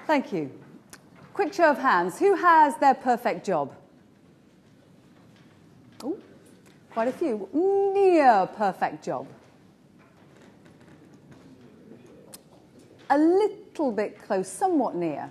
Thank you. Quick show of hands. Who has their perfect job? Oh, quite a few. Near perfect job. A little bit close, somewhat near.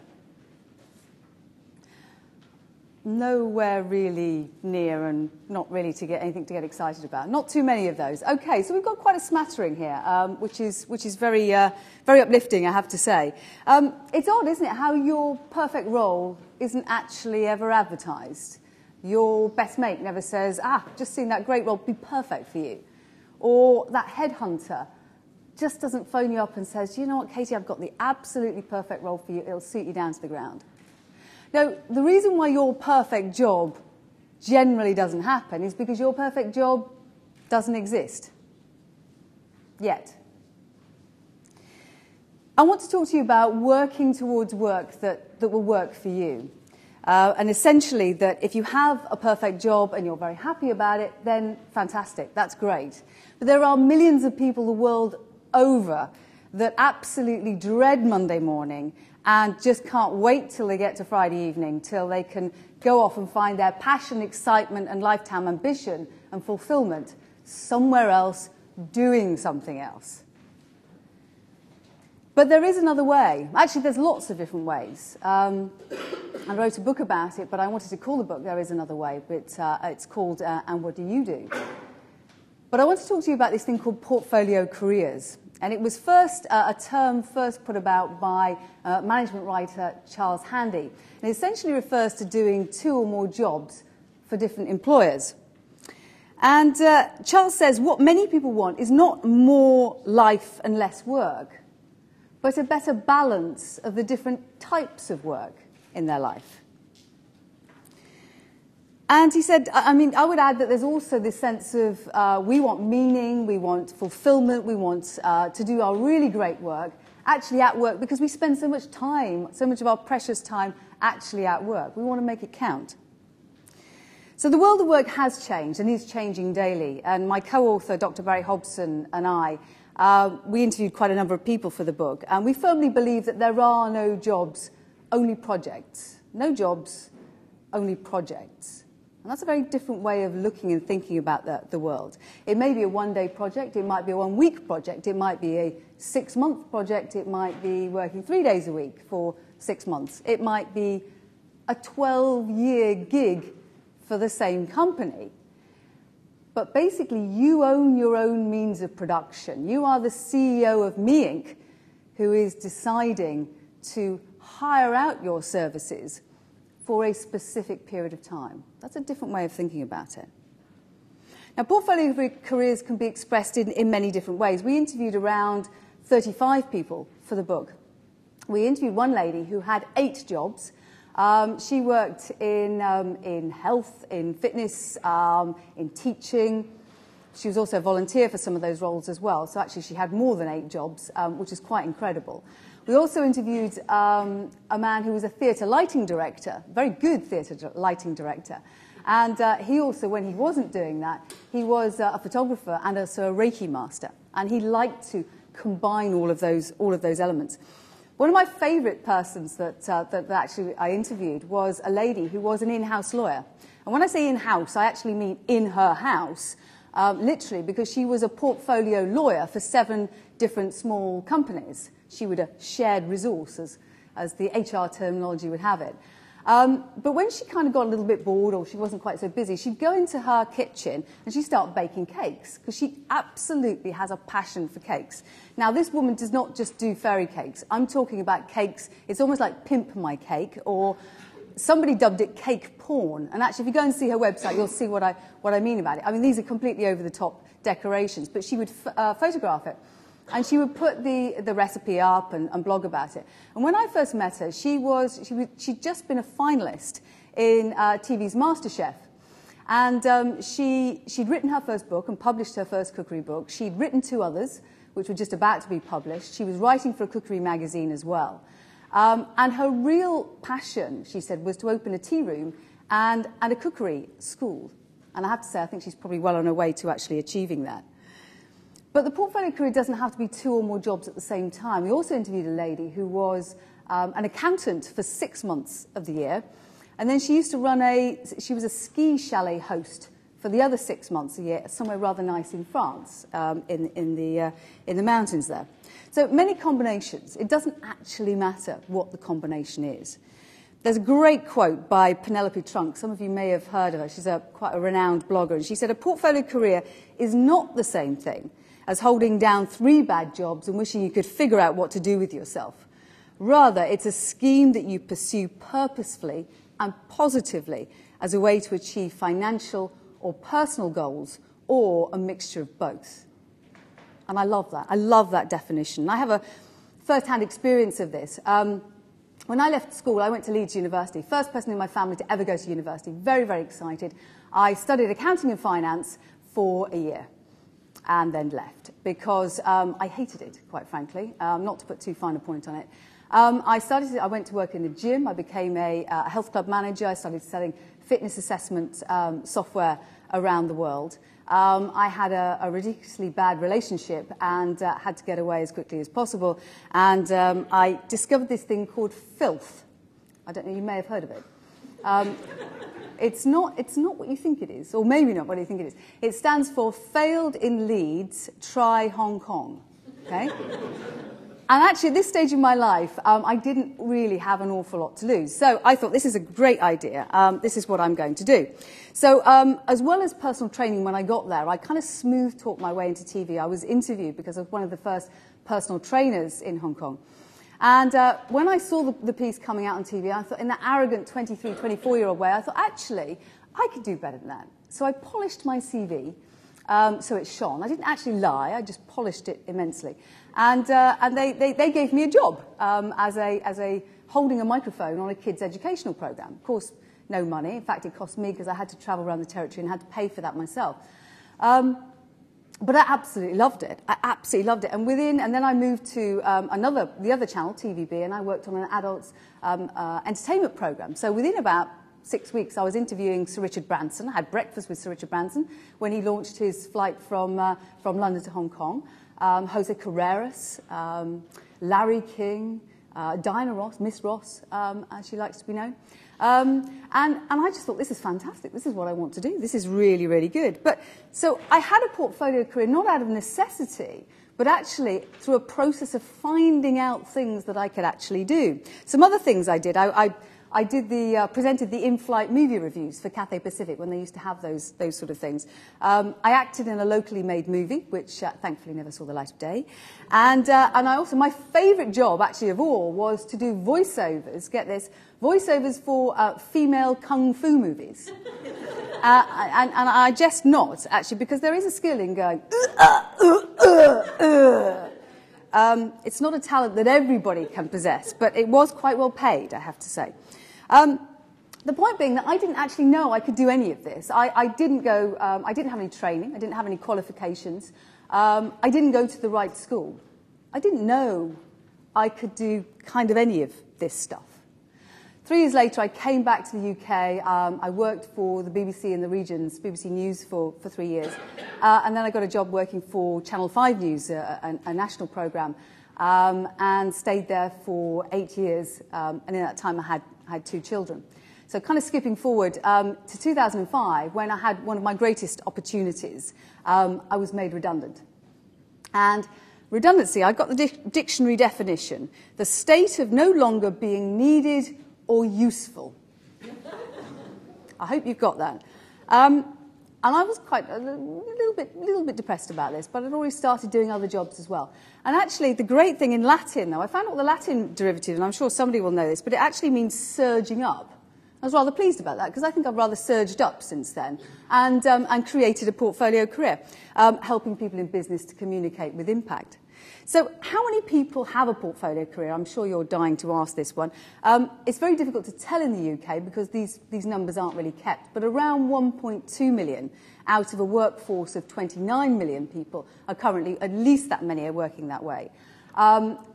Nowhere really near and not really to get anything to get excited about. Not too many of those. Okay, so we've got quite a smattering here, which is very uplifting, I have to say. It's odd, isn't it, how your perfect role isn't actually ever advertised. Your best mate never says, just seen that great role, be perfect for you. Or that headhunter just doesn't phone you up and says, you know what, Katie, I've got the absolutely perfect role for you. It'll suit you down to the ground. Now, the reason why your perfect job generally doesn't happen is because your perfect job doesn't exist. Yet. I want to talk to you about working towards work that will work for you. And essentially that if you have a perfect job and you're very happy about it, then fantastic, that's great. But there are millions of people the world over that absolutely dread Monday morning and just can't wait till they get to Friday evening, till they can go off and find their passion, excitement, and lifetime ambition and fulfillment somewhere else doing something else. But there is another way. Actually, there's lots of different ways. I wrote a book about it, but I wanted to call the book There Is Another Way, but it's called And What Do You Do? But I want to talk to you about this thing called portfolio careers. And it was a term first put about by management writer Charles Handy. And it essentially refers to doing 2 or more jobs for different employers. And Charles says what many people want is not more life and less work, but a better balance of the different types of work in their life. And he said, I would add that there's also this sense of we want meaning, we want fulfillment, we want to do our really great work, actually at work, because we spend so much time, so much of our precious time actually at work. We want to make it count. So the world of work has changed and is changing daily. And my co-author, Dr. Barry Hobson, and I, we interviewed quite a number of people for the book. And we firmly believe that there are no jobs, only projects. No jobs, only projects. And that's a very different way of looking and thinking about the world. It may be a one-day project, it might be a one-week project, it might be a 6-month project, it might be working 3 days a week for 6 months. It might be a 12-year gig for the same company. But basically, you own your own means of production. You are the CEO of Me Inc., who is deciding to hire out your services for a specific period of time. That's a different way of thinking about it. Now, portfolio careers can be expressed in many different ways. We interviewed around 35 people for the book. We interviewed one lady who had 8 jobs. She worked in health, in fitness, in teaching. She was also a volunteer for some of those roles as well. So actually she had more than 8 jobs, which is quite incredible. We also interviewed a man who was a theatre lighting director, very good theatre lighting director. And he also, when he wasn't doing that, he was a photographer and also a Reiki master. And he liked to combine all of those elements. One of my favourite persons that actually I interviewed was a lady who was an in-house lawyer. And when I say in-house, I actually mean in her house, literally, because she was a portfolio lawyer for 7 different small companies. She would have shared resources, as the HR terminology would have it. But when she kind of got a little bit bored or she wasn't quite so busy, she'd go into her kitchen and she'd start baking cakes because she absolutely has a passion for cakes. Now, this woman does not just do fairy cakes. I'm talking about cakes. It's almost like Pimp My Cake, or somebody dubbed it cake porn. And actually, if you go and see her website, you'll see what I mean about it. I mean, these are completely over-the-top decorations, but she would photograph it. And she would put the recipe up and blog about it. And when I first met her, she'd just been a finalist in TV's MasterChef. And she'd written her first book and published her first cookery book. She'd written 2 others, which were just about to be published. She was writing for a cookery magazine as well. And her real passion, she said, was to open a tea room and a cookery school. And I have to say, I think she's probably well on her way to actually achieving that. But the portfolio career doesn't have to be 2 or more jobs at the same time. We also interviewed a lady who was an accountant for 6 months of the year. And then she used to she was a ski chalet host for the other 6 months a year, somewhere rather nice in France, in the mountains there. So many combinations. It doesn't actually matter what the combination is. There's a great quote by Penelope Trunk. Some of you may have heard of her. She's quite a renowned blogger. And she said, "A portfolio career is not the same thing as holding down 3 bad jobs and wishing you could figure out what to do with yourself. Rather, it's a scheme that you pursue purposefully and positively as a way to achieve financial or personal goals, or a mixture of both." And I love that. I love that definition. I have a first-hand experience of this. When I left school, I went to Leeds University. First person in my family to ever go to university. Very, very excited. I studied accounting and finance for a year and then left because I hated it, quite frankly, not to put too fine a point on it. I went to work in the gym. I became a health club manager. I started selling fitness assessment software around the world. I had a ridiculously bad relationship and had to get away as quickly as possible. And I discovered this thing called filth. I don't know, you may have heard of it. It's not what you think it is, or maybe not what you think it is. It stands for Failed in Leeds, Try Hong Kong. Okay? And actually, at this stage in my life, I didn't really have an awful lot to lose. So I thought, this is a great idea. This is what I'm going to do. So as well as personal training, when I got there, I kind of smooth-talked my way into TV. I was interviewed because I was one of the first personal trainers in Hong Kong. And when I saw the piece coming out on TV, I thought, in that arrogant 23, 24-year-old way, I thought, actually, I could do better than that. So I polished my CV so it shone. I didn't actually lie. I just polished it immensely. And they gave me a job as a holding a microphone on a kids' educational program. Of course, no money. In fact, it cost me because I had to travel around the territory and had to pay for that myself. But I absolutely loved it. I absolutely loved it. And then I moved to the other channel, TVB, and I worked on an adults entertainment program. So within about 6 weeks, I was interviewing Sir Richard Branson. I had breakfast with Sir Richard Branson when he launched his flight from London to Hong Kong. Jose Carreras, Larry King, Diana Ross, Miss Ross, as she likes to be known. And I just thought, this is fantastic. This is what I want to do. This is really, really good. So I had a portfolio career not out of necessity, but actually through a process of finding out things that I could actually do. Some other things I did. I presented the in-flight movie reviews for Cathay Pacific when they used to have those sort of things. I acted in a locally made movie, which thankfully never saw the light of day. And I also, my favourite job actually of all was to do voiceovers, get this, voiceovers for female kung fu movies. And I jest not, actually, because there is a skill in going, it's not a talent that everybody can possess, but it was quite well paid, I have to say. The point being that I didn't actually know I could do any of this. I didn't have any training, I didn't have any qualifications, I didn't go to the right school. I didn't know I could do kind of any of this stuff. 3 years later, I came back to the UK. I worked for the BBC in the regions, BBC News for 3 years. And then I got a job working for Channel 5 News, a national programme, and stayed there for 8 years. And in that time, I had 2 children. So kind of skipping forward to 2005, when I had one of my greatest opportunities, I was made redundant. And redundancy, I got the dictionary definition: the state of no longer being needed or useful. I hope you've got that. And I was quite a little bit depressed about this, but I'd already started doing other jobs as well. And actually, the great thing in Latin, though, I found out the Latin derivative, and I'm sure somebody will know this, but it actually means surging up. I was rather pleased about that, because I think I've rather surged up since then, and created a portfolio career, helping people in business to communicate with impact. So how many people have a portfolio career? I'm sure you're dying to ask this one. It's very difficult to tell in the UK because these numbers aren't really kept, but around 1.2 million out of a workforce of 29 million people are currently, at least that many are working that way.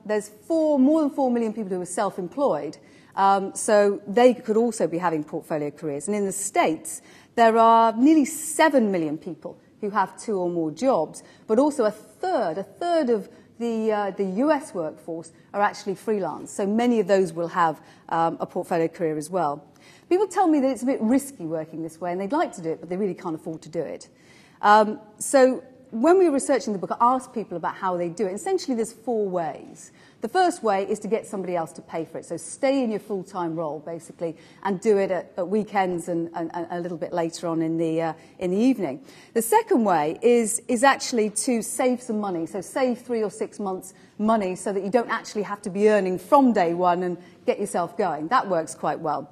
There's more than 4 million people who are self-employed, so they could also be having portfolio careers. And in the States, there are nearly 7 million people who have 2 or more jobs, but also a third of the US workforce are actually freelance. So many of those will have a portfolio career as well. People tell me that it's a bit risky working this way, and they'd like to do it, but they really can't afford to do it. So when we were researching the book, I asked people about how they do it. Essentially, there's 4 ways. The first way is to get somebody else to pay for it. So stay in your full-time role, basically, and do it at weekends and a little bit later on in the evening. The second way is actually to save some money. So save 3 or 6 months' money so that you don't actually have to be earning from day one and get yourself going. That works quite well.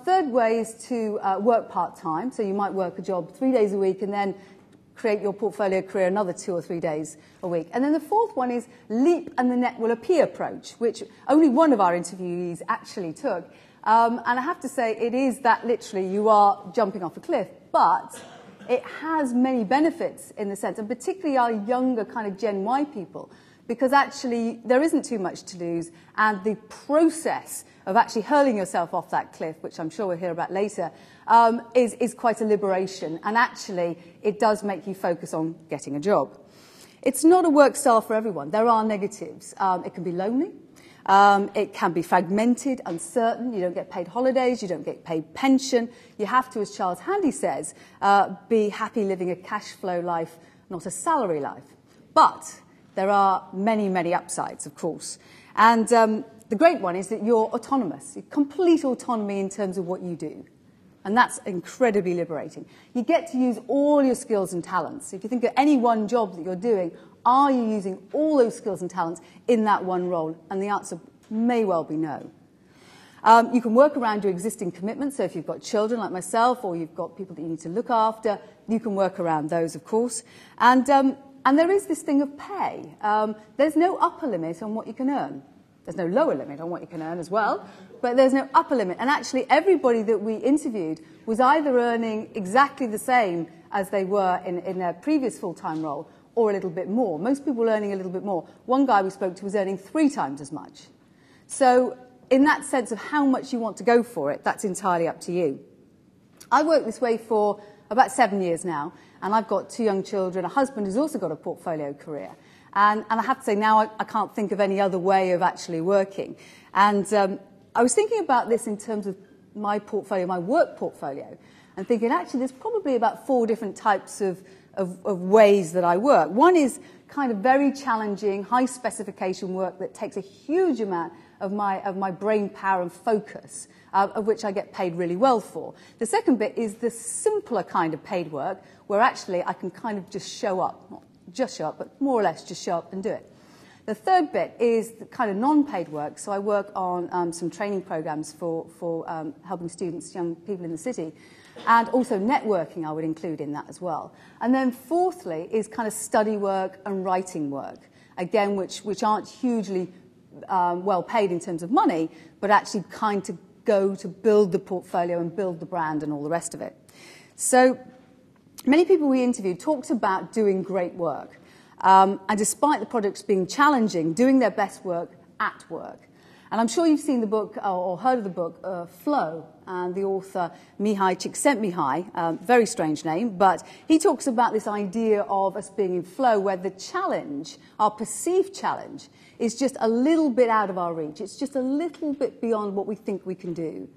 Third way is to work part-time. So you might work a job 3 days a week and then create your portfolio career another 2 or 3 days a week. And then the fourth one is leap and the net will appear approach, which only one of our interviewees actually took. And I have to say, it is that literally you are jumping off a cliff, but it has many benefits in the sense, and particularly our younger kind of Gen Y people, because actually there isn't too much to lose, and the process of actually hurling yourself off that cliff, which I'm sure we'll hear about later, is quite a liberation. And actually, it does make you focus on getting a job. It's not a work style for everyone. There are negatives. It can be lonely. It can be fragmented, uncertain. You don't get paid holidays. You don't get paid pension. You have to, as Charles Handy says, be happy living a cash flow life, not a salary life. But there are many, many upsides, of course. And the great one is that you're autonomous, complete autonomy in terms of what you do. And that's incredibly liberating. You get to use all your skills and talents. If you think of any one job that you're doing, are you using all those skills and talents in that one role? And the answer may well be no. You can work around your existing commitments. So if you've got children like myself, or you've got people that you need to look after, you can work around those, of course. And there is this thing of pay. There's no upper limit on what you can earn. There's no lower limit on what you can earn as well, but there's no upper limit. And actually, everybody that we interviewed was either earning exactly the same as they were in their previous full-time role, or a little bit more. Most people were earning a little bit more. One guy we spoke to was earning 3 times as much. So in that sense of how much you want to go for it, that's entirely up to you. I worked this way for about 7 years now, and I've got 2 young children, a husband who's also got a portfolio career. And I have to say, now I can't think of any other way of actually working. And I was thinking about this in terms of my portfolio, my work portfolio, and thinking, actually, there's probably about 4 different types of ways that I work. One is kind of very challenging, high-specification work that takes a huge amount of my brain power and focus, of which I get paid really well for. The second bit is the simpler kind of paid work, where actually I can kind of just show up, not just show up, but more or less just show up and do it. The third bit is the kind of non-paid work. So I work on some training programs for helping students, young people in the city, and also networking I would include in that as well. And then fourthly is kind of study work and writing work, again, which aren't hugely well paid in terms of money, but actually kind of go to build the portfolio and build the brand and all the rest of it. So many people we interviewed talked about doing great work. And despite the projects being challenging, doing their best work at work. And I'm sure you've seen the book or heard of the book Flow, and the author Mihai Csikszentmihalyi, very strange name, but he talks about this idea of us being in flow where the challenge, our perceived challenge, is just a little bit out of our reach. It's just a little bit beyond what we think we can do.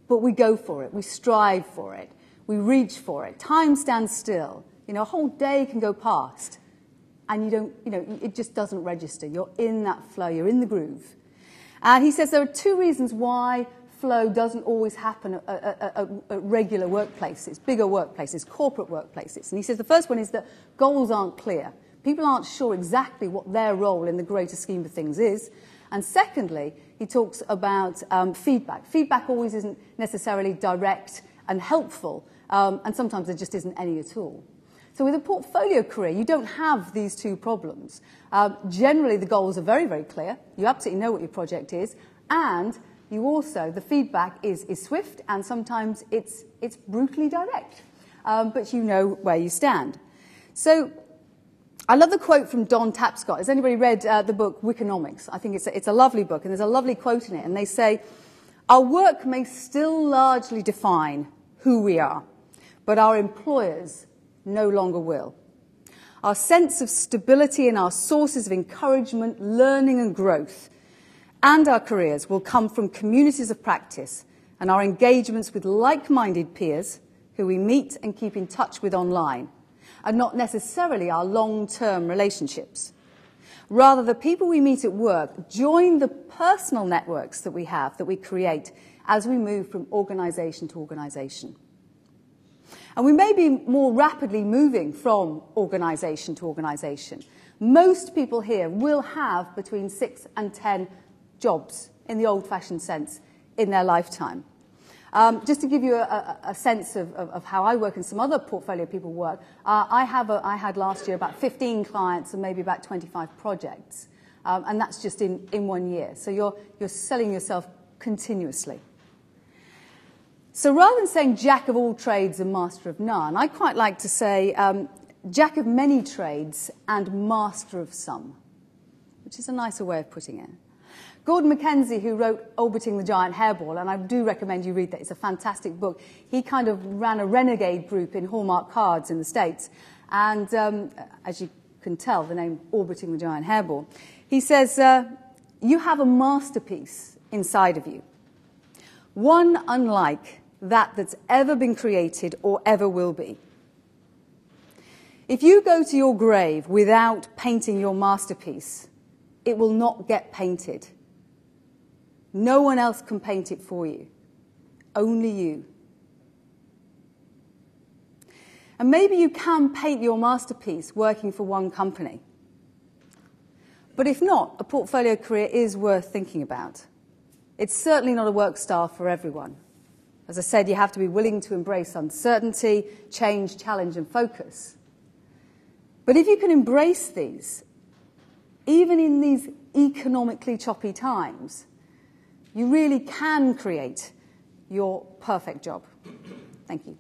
But we go for it, we strive for it, we reach for it. Time stands still. A whole day can go past. And it just doesn't register. You're in that flow, you're in the groove. And he says there are 2 reasons why flow doesn't always happen at regular workplaces, bigger workplaces, corporate workplaces. And he says the first one is that goals aren't clear. People aren't sure exactly what their role in the greater scheme of things is. And secondly, he talks about feedback. Feedback always isn't necessarily direct and helpful, and sometimes there just isn't any at all. So with a portfolio career, you don't have these 2 problems. Generally, the goals are very, very clear. You absolutely know what your project is. And you also, the feedback is swift, and sometimes it's brutally direct. But you know where you stand. So I love the quote from Don Tapscott. Has anybody read the book Wickonomics? I think it's a lovely book, and there's a lovely quote in it. And they say, our work may still largely define who we are, but our employers no longer will. Our sense of stability and our sources of encouragement, learning and growth, and our careers will come from communities of practice and our engagements with like-minded peers who we meet and keep in touch with online, and not necessarily our long-term relationships. Rather, the people we meet at work join the personal networks that we have, that we create, as we move from organisation to organisation. And we may be more rapidly moving from organisation to organisation. Most people here will have between 6 and 10 jobs, in the old-fashioned sense, in their lifetime. Just to give you a sense of how I work and some other portfolio people work, I had last year about 15 clients and maybe about 25 projects. And that's just in 1 year. So you're selling yourself continuously. So rather than saying jack of all trades and master of none, I quite like to say jack of many trades and master of some, which is a nicer way of putting it. Gordon Mackenzie, who wrote Orbiting the Giant Hairball, and I do recommend you read that, it's a fantastic book. He kind of ran a renegade group in Hallmark Cards in the States, and as you can tell, the name Orbiting the Giant Hairball. He says, you have a masterpiece inside of you, one unlike that's ever been created or ever will be. If you go to your grave without painting your masterpiece, it will not get painted. No one else can paint it for you. Only you. And maybe you can paint your masterpiece working for one company. But if not, a portfolio career is worth thinking about. It's certainly not a work style for everyone. As I said, you have to be willing to embrace uncertainty, change, challenge, and focus. But if you can embrace these, even in these economically choppy times, you really can create your perfect job. Thank you.